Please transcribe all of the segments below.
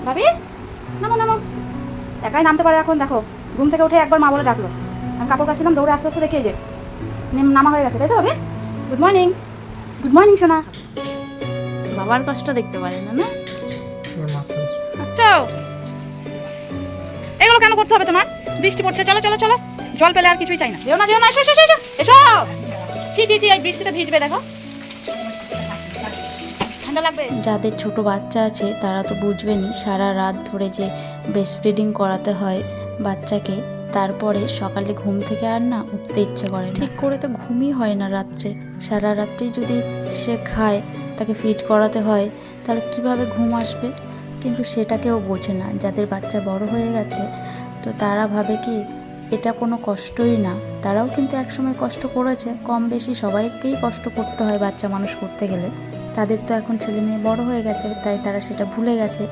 ভাবি নামো নামো। একাই নামতে পারে এখন, দেখো ঘুম থেকে উঠে একবার মা বলে ডাকলো। আমি কাপড় কাচছিলাম, দৌড়ে আস্তে আস্তে দেখে যে নামা হয়ে গেছে, তাই তো ভাবি? Good morning. গুড মর্নিং সোনা। বাবার কষ্ট দেখতে পারে না না? আচ্ছা এগুলো কেন করতে হবে তোমার? বৃষ্টি পড়ছে, চলো চলো চলো, জল পেলে আর কিছুই চাই না। যেও না যেও না, এসো এসো এসো এসো। জি জি জি, এই বৃষ্টিতে ভিজবে, দেখো ঠান্ডা লাগবে। যাদের ছোট বাচ্চা আছে তারা তো বুঝবেনই, সারা রাত ধরে যে ব্রেস্ট ফিডিং করাতে হয় বাচ্চাকে, তারপরে সকালে ঘুম থেকে আর না উঠতে ইচ্ছে করে না। ঠিক করে তো ঘুমই হয় না রাত্রে। সারা রাত্রেই যদি সে খায়, তাকে ফিড করাতে হয়, তাহলে কিভাবে ঘুম আসবে? কিন্তু সেটা কেউ বোঝে না। যাদের বাচ্চা বড় হয়ে গেছে তো তারা ভাবে কি এটা কোনো কষ্টই না। তারাও কিন্তু একসময় কষ্ট করেছে, কম বেশি সবাইকেই কষ্ট করতে হয় বাচ্চা মানুষ করতে গেলে। তাদের তো এখন ছেলে মেয়ে বড় হয়ে গেছে, তাই তারা সেটা ভুলে গেছে।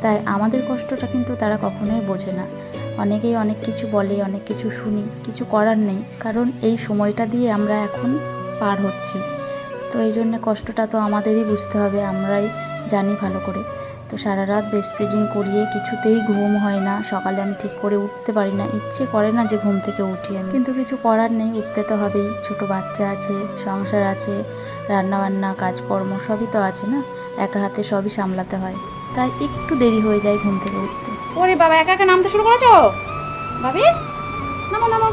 তাই আমাদের কষ্টটা কিন্তু তারা কখনোই বোঝে না। অনেকেই অনেক কিছু বলে, অনেক কিছু শুনি, কিছু করার নেই, কারণ এই সময়টা দিয়ে আমরা এখন পার হচ্ছি। তো এই জন্যে কষ্টটা তো আমাদেরই বুঝতে হবে, আমরাই জানি ভালো করে। তো সারা রাত ব্রেস্ট ফিডিং করিয়ে কিছুতেই ঘুম হয় না, সকালে আমি ঠিক করে উঠতে পারি না, ইচ্ছে করে না যে ঘুম থেকে উঠি আমি, কিন্তু কিছু করার নেই, উঠতে তো হবেই। ছোট বাচ্চা আছে, সংসার আছে, রান্নাবান্না কাজকর্ম সবই তো আছে না, একা হাতে সবই সামলাতে হয়, তাই একটু দেরি হয়ে যায় ঘুম থেকে উঠতে। ওরে বাবা, একা একা নামতে শুরু করেছো ভাবি? নামো নামো।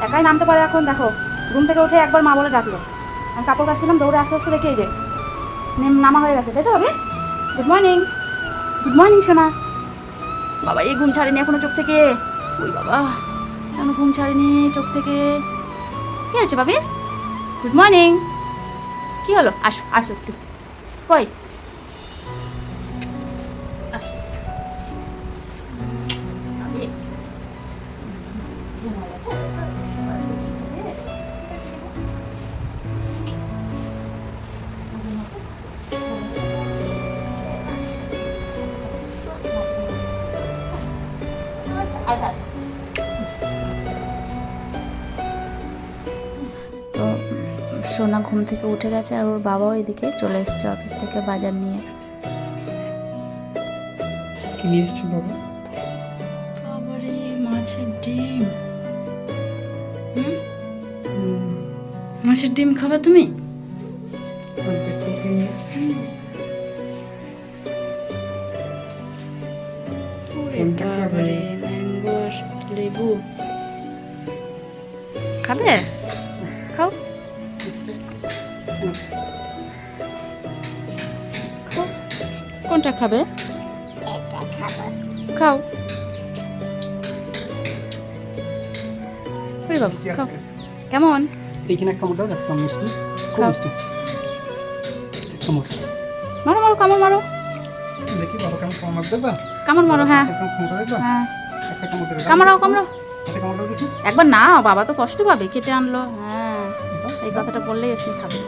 একাই নামতে পারে এখন, দেখো ঘুম থেকে উঠে একবার মা বলে ডাকলো। আমি কাপড় কাচছিলাম, দৌড়ে আস্তে আস্তে দেখে যে নামা হয়ে গেছে, তাই তো ভাবি? Good morning. গুড মর্নিং সোনা। বাবা এই ঘুম ছাড়েনি এখনো চোখ থেকে। ওই বাবা, কেন ঘুম ছাড়েনি চোখ থেকে? কি হয়েছে ভাবি? Good morning. কি হলো? আসো আসো একটু। কই আসো। ভাবি, ঘুম হয়ে গেছে? আচ্ছা তো সোনা ঘুম থেকে উঠে গেছে, আর ওর বাবাও এদিকে চলে এসছে অফিস থেকে বাজার নিয়ে। কি নিয়ে এসেছি বাবা? বাবারে, মাছের ডিম। মাছের ডিম খাবে তুমি? কি নিয়ে এসেছি? কোনটা খাবে? ম্যাঙ্গো আর লেবু খাবে? খাও খাও। কোনটা খাবে? খাও। ওরে বাবা, খাও। কেমন? এইখানে এক কামড় দাও, এক কামড় মিষ্টি, খুব খাও। মিষ্টি। এক কামড়। মারো মারো, কামড় মারো। দেখি বাবা কেমন কামড় দেবা? কামড় মারো, হ্যাঁ একটা কামড় দেবা? হ্যাঁ, একটা কামড় দেবা? কামড়াও কামড়াও। একটা কামড় দাও দেখি। একবার না, বাবা তো কষ্ট পাবে, কেটে আনলো। হ্যাঁ, এই কথাটা বললেই এসে খাবে।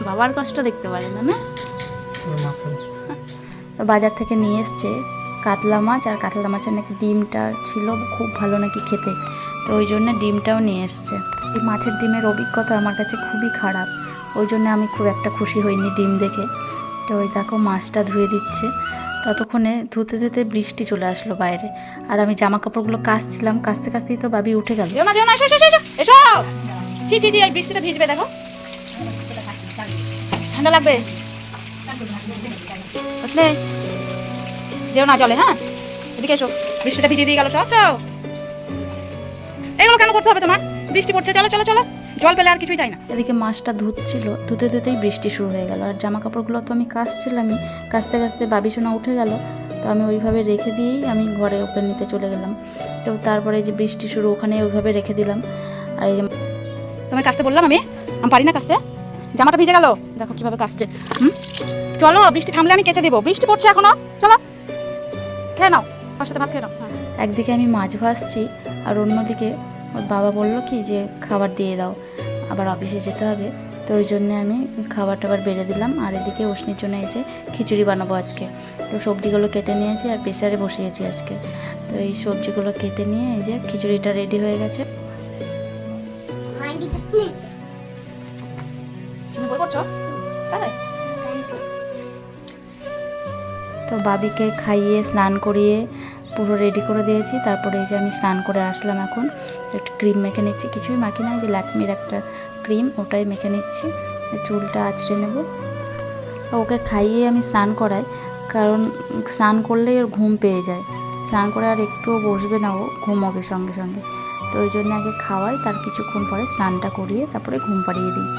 বাবার কষ্ট দেখতে পারে না না? ওর মা খাবে। তো বাজার থেকে নিয়ে এসছে কাতলা মাছ, আর কাতলা মাছের নাকি ডিমটা ছিল খুব ভালো নাকি খেতে, তো ওই জন্য ডিমটাও নিয়ে এসছে। এই মাছের ডিমের অভিজ্ঞতা আমার কাছে খুবই খারাপ, ওই জন্য আমি খুব একটা খুশি হইনি ডিম দেখে। তো ওই দেখো মাছটা ধুয়ে দিচ্ছে, ততক্ষণে ধুতে ধুতে বৃষ্টি চলে আসলো বাইরে, আর আমি জামা কাপড়গুলো কাচছিলাম, কাচতে কাচতেই তো বাবি উঠে গেল। যেও না যেও না, এসো এসো এসো এসো। জি জি জি, এই বৃষ্টিতে ভিজবে, দেখো ঠান্ডা লাগবে। বুঝলে, যেও না জলে, হ্যাঁ এদিকে এসো। বৃষ্টিতে ভিজিয়ে দিয়ে গেল, চল চল। এগুলো কেন করতে হবে তোমার? বৃষ্টি পড়ছে, চলো চলো চলো, জল পেলে আর কিছুই চাই না। এদিকে মাছটা ধুচ্ছিল, ধুতে ধুতেই বৃষ্টি শুরু হয়ে গেল, আর জামা কাপড়গুলো তো আমি কাচছিলামই, কাচতে কাচতে বাবি সোনা উঠে গেল, তো আমি ওইভাবে রেখে দিয়েই আমি ঘরে ওপেন নিতে চলে গেলাম। তো তারপরে এই যে বৃষ্টি শুরু, ওখানে ওইভাবে রেখে দিলাম। আর এই যে তোমায় কাচতে বললাম, আমি পারি না কাচতে, জামাটা ভিজে গেল, দেখো কিভাবে কাচছে। চলো, বৃষ্টি থামলে আমি কেচে দেবো, বৃষ্টি পড়ছে এখনো, চলো খেয়ে নাও, আমার সাথে ভাত খেয়ে নাও। হ্যাঁ, একদিকে আমি মাছ ভাজছি, আর অন্যদিকে ওর বাবা বললো কি যে খাবার দিয়ে দাও, আবার অফিসে যেতে হবে, তো ওই জন্যে আমি খাবার টাবার বেড়ে দিলাম। আর এদিকে অশ্নির জন্য এই যে খিচুড়ি বানাবো আজকে, তো সবজিগুলো কেটে নিয়েছি আর প্রেসারে বসিয়েছি আজকে। তো এই সবজিগুলো কেটে নিয়ে এই যে খিচুড়িটা রেডি হয়ে গেছে। তুমি বই পড়ছো? তাই তো বাবিকে খাইয়ে স্নান করিয়ে পুরো রেডি করে দিয়েছি। তারপরে এই যে আমি স্নান করে আসলাম, এখন একটু ক্রিম মেখে নিচ্ছি, কিছুই মাখি না, যে ল্যাকমির একটা ক্রিম ওটাই মেখে নিচ্ছি, চুলটা আঁচড়ে নেব। ওকে খাইয়ে আমি স্নান করাই, কারণ স্নান করলেই ওর ঘুম পেয়ে যায়, স্নান করে আর একটুও বসবে না, ও ঘুমোবে সঙ্গে সঙ্গে। তো ওই জন্য আগে খাওয়াই, তার কিছুক্ষণ পরে স্নানটা করিয়ে তারপরে ঘুম পাড়িয়ে দিই।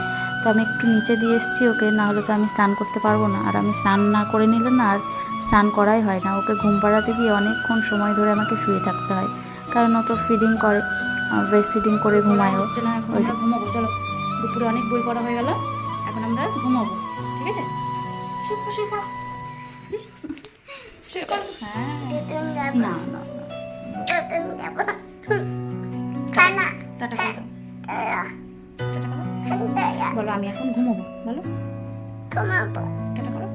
তো আমি একটু নিচে দিয়ে এসেছি ওকে, না হলে তো আমি স্নান করতে পারবো না, আর আমি স্নান না করে নিলে না আর স্নান করাই হয় না। ওকে ঘুম পাড়াতে গিয়ে অনেকক্ষণ সময় ধরে আমাকে শুয়ে থাকতে হয়, কারণ ও তো ফিডিং করে, ব্রেস্ট ফিডিং করে ঘুমায় ও। হচ্ছে না, এখন আমরা ঘুমাবো। চলো, দুপুরে অনেক বই পড়া হয়ে গেল, এখন আমরা ঘুমাবো, ঠিক আছে? শুয়ে পড়ো, শুয়ে পড়ো। শুয়ে পড়ো। হ্যাঁ, না না টাটা করে দাও, টাটা করো। বলো আমি এখন ঘুমাবো, বলো টাটা করো।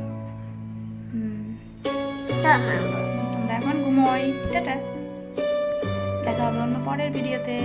আমরা এখন ঘুমোই, টাটা। দেখা হবে অন্য পরের ভিডিওতে।